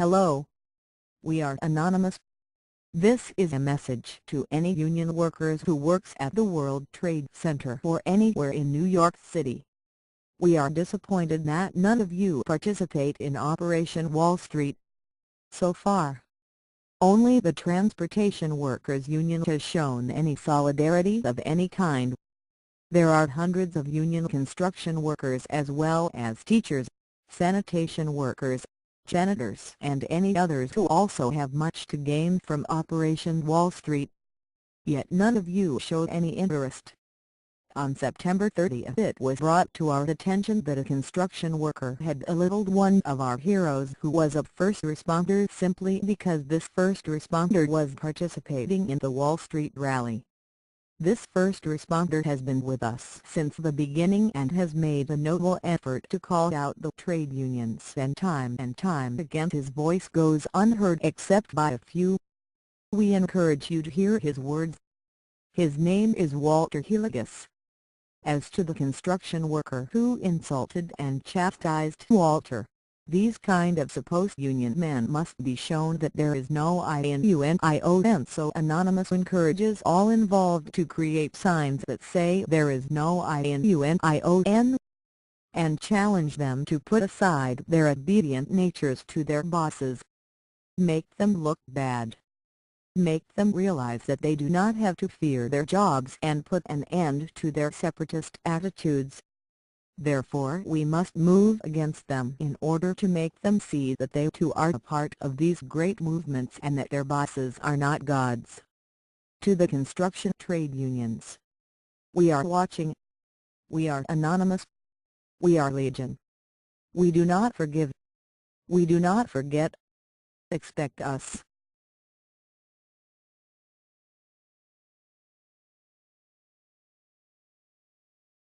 Hello. We are anonymous. This is a message to any union workers who works at the World Trade Center or anywhere in New York City. We are disappointed that none of you participate in Operation Wall Street. So far, only the Transportation Workers Union has shown any solidarity of any kind. There are hundreds of union construction workers as well as teachers, sanitation workers, janitors and any others who also have much to gain from Operation Wall Street. Yet none of you showed any interest. On September 30th it was brought to our attention that a construction worker had belittled one of our heroes who was a first responder simply because this first responder was participating in the Wall Street rally. This first responder has been with us since the beginning and has made a noble effort to call out the trade unions, and time again his voice goes unheard except by a few. We encourage you to hear his words. His name is Walter Hillegas. As to the construction worker who insulted and chastised Walter, these kind of supposed union men must be shown that there is no INUNION, so Anonymous encourages all involved to create signs that say there is no INUNION, and challenge them to put aside their obedient natures to their bosses. Make them look bad. Make them realize that they do not have to fear their jobs and put an end to their separatist attitudes. Therefore we must move against them in order to make them see that they too are a part of these great movements and that their bosses are not gods. To the construction trade unions: we are watching. We are anonymous. We are legion. We do not forgive. We do not forget. Expect us.